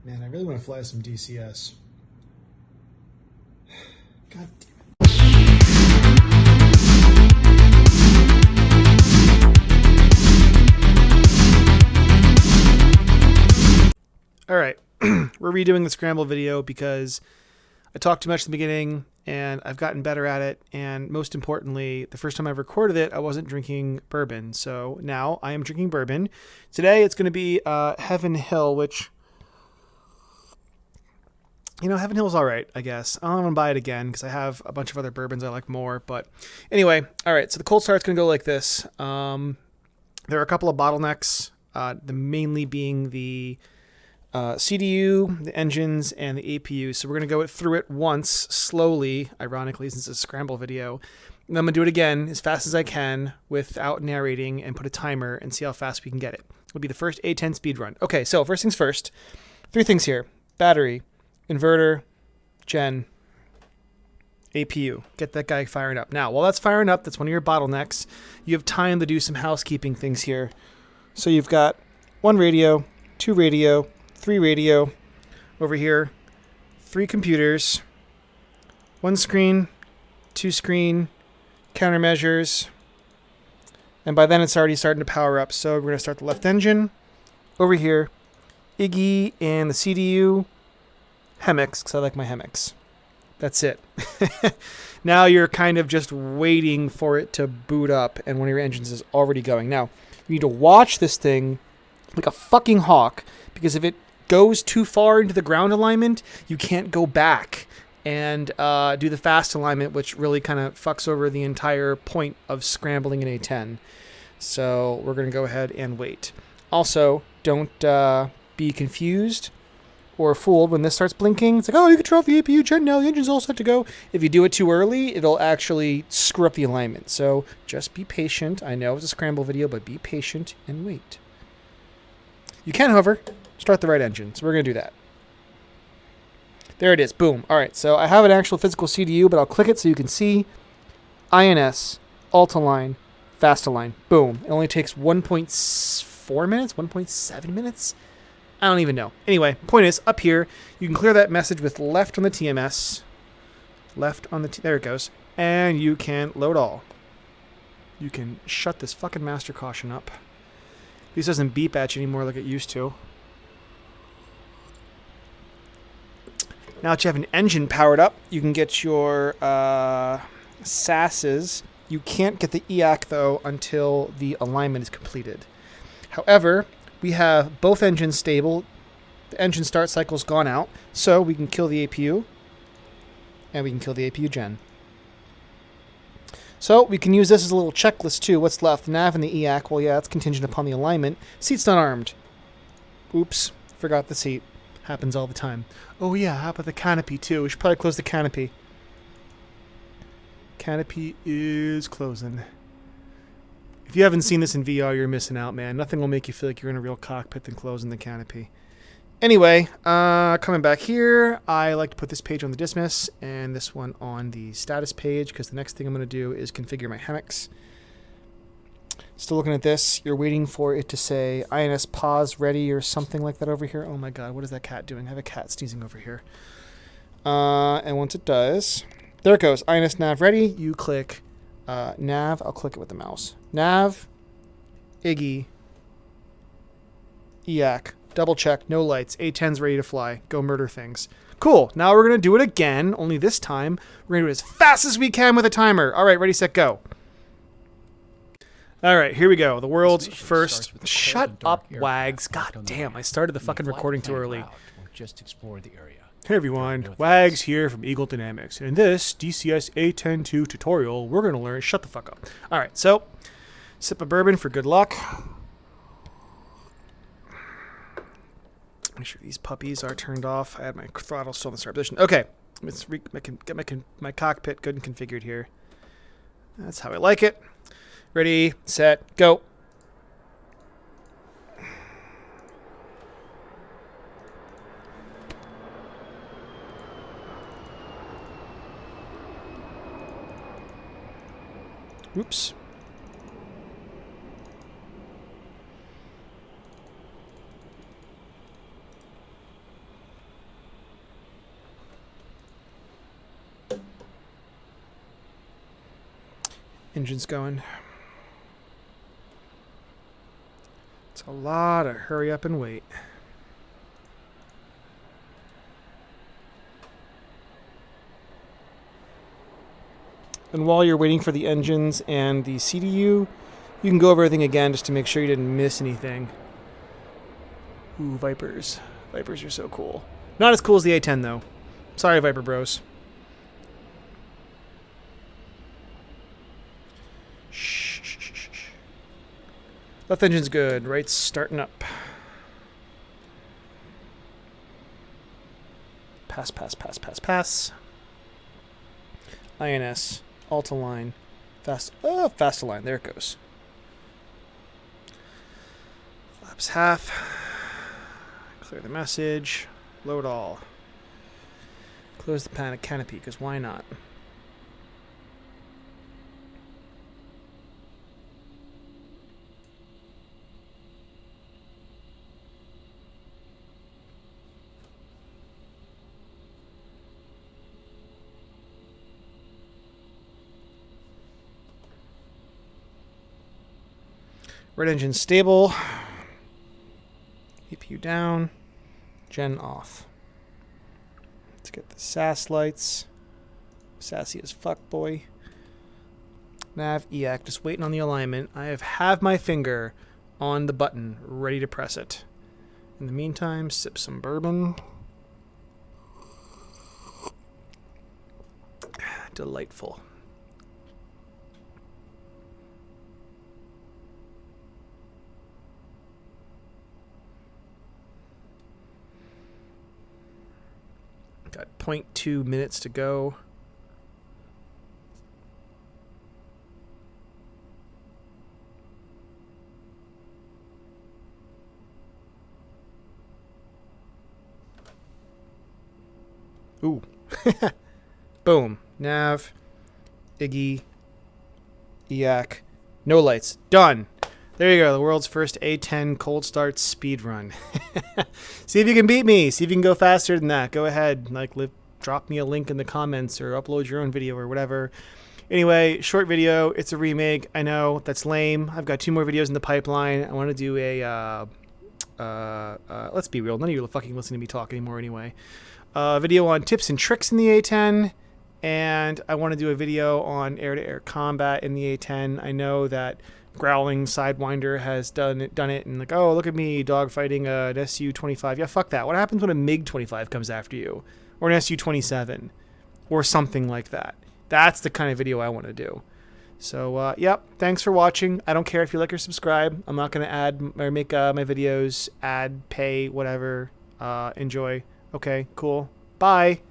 Man, I really want to fly some DCS. God damn it. All right, we're redoing the Scramble video because I talked too much at the beginning and I've gotten better at it. And most importantly, the first time I recorded it, I wasn't drinking bourbon. So now I am drinking bourbon. Today it's going to be Heaven Hill, which, you know, Heaven Hill's all right, I guess. I don't want to buy it again because I have a bunch of other bourbons I like more. But anyway, all right, so the cold start's going to go like this. There are a couple of bottlenecks, the mainly being the CDU, the engines, and the APU. So we're going to go through it once, slowly, ironically, since it's a Scramble video. And I'm going to do it again as fast as I can without narrating and put a timer and see how fast we can get it. It'll be the first A-10 speed run. Okay, so first things first. 3 things here. Battery, inverter, gen, APU. Get that guy firing up. Now, while that's firing up, that's one of your bottlenecks. You have time to do some housekeeping things here. So you've got 1 radio, 2 radio, 3 radio over here, 3 computers, 1 screen, 2 screen, countermeasures, and by then it's already starting to power up. So we're going to start the left engine over here, Iggy and the CDU, REMIX, because I like my REMIX. That's it. Now you're kind of just waiting for it to boot up, and one of your engines is already going. Now, you need to watch this thing like a fucking hawk, because if it goes too far into the ground alignment, you can't go back and do the fast alignment, which really kind of fucks over the entire point of scrambling an A-10. So we're going to go ahead and wait. Also, don't be confused or fooled when this starts blinking. It's like, oh, you can turn off the APU gen now, the engine's all set to go. If you do it too early, it'll actually screw up the alignment. So just be patient. I know it's a Scramble video, but be patient and wait. You can, however, start the right engine. So we're going to do that. There it is. Boom. All right. So I have an actual physical CDU, but I'll click it so you can see. INS, alt-align, fast-align. Boom. It only takes 1.4 minutes, 1.7 minutes. I don't even know. Anyway, point is, up here, you can clear that message with left on the TMS. Left on the... there it goes. And you can load all. You can shut this fucking master caution up. This doesn't beep at you anymore like it used to. Now that you have an engine powered up, you can get your SASs. You can't get the EAC, though, until the alignment is completed. However, we have both engines stable. The engine start cycle's gone out, so we can kill the APU, and we can kill the APU gen. So we can use this as a little checklist, too. What's left? The nav and the EAC. Well, yeah, it's contingent upon the alignment. Seat's not armed. Oops, forgot the seat. Happens all the time. Oh, yeah, how about the canopy, too? We should probably close the canopy. Canopy is closing. If you haven't seen this in VR, you're missing out, man. Nothing will make you feel like you're in a real cockpit than closing the canopy. Anyway, coming back here, I like to put this page on the dismiss and this one on the status page, because the next thing I'm going to do is configure my REMIX. Still looking at this. You're waiting for it to say INS pause ready or something like that over here. Oh my god, what is that cat doing? I have a cat sneezing over here. And once it does, there it goes. INS nav ready. You click nav. I'll click it with the mouse. Nav, Iggy, EAC. Double check, no lights. A-10's ready to fly. Go murder things. Cool. Now we're going to do it again, only this time we're going to do it as fast as we can with a timer. All right, ready, set, go. All right, here we go. The world's first... Shut up, Wags. God damn, I started the fucking recording too early. Just explore the area. Hey everyone, Wags here from Eagle Dynamics. In this DCS A-10-2 tutorial, we're going to learn... Shut the fuck up. All right, so, sip of bourbon for good luck. Make sure these puppies are turned off. I had my throttle still in the start position. Okay, let's get my cockpit good and configured here. That's how I like it. Ready, set, go. Oops. Engine's going. It's a lot of hurry up and wait. And while you're waiting for the engines and the CDU, you can go over everything again just to make sure you didn't miss anything. Ooh, Vipers. Vipers are so cool. Not as cool as the A-10, though. Sorry, Viper bros. Shh, shh, shh, shh. Left engine's good. Right's starting up. Pass, pass, pass, pass, pass. INS. Alt align. Fast. Oh, fast align. There it goes. Flaps half. Clear the message. Load all. Close the panic canopy, because why not? Red engine stable. EPU down. Gen off. Let's get the SAS lights. Sassy as fuck, boy. Nav, EAC, just waiting on the alignment. I have my finger on the button, ready to press it. In the meantime, sip some bourbon. Delightful. Got 0.2 minutes to go. Ooh. Boom. Nav. Iggy. EAC. No lights. Done. There you go. The world's first A-10 cold start speed run. See if you can beat me. See if you can go faster than that. Go ahead. Drop me a link in the comments or upload your own video or whatever. Anyway, short video. It's a remake. I know. That's lame. I've got 2 more videos in the pipeline. I want to do a... let's be real. None of you are fucking listening to me talk anymore anyway. Video on tips and tricks in the A-10. And I want to do a video on air-to-air combat in the A-10. I know that Growling Sidewinder has done it, and like, oh, look at me dogfighting an Su-25. Yeah, fuck that. What happens when a MiG-25 comes after you? Or an Su-27? Or something like that. That's the kind of video I want to do. So, yep, thanks for watching. I don't care if you like or subscribe. I'm not going to add or make my videos, ad, pay, whatever. Enjoy. Okay, cool. Bye.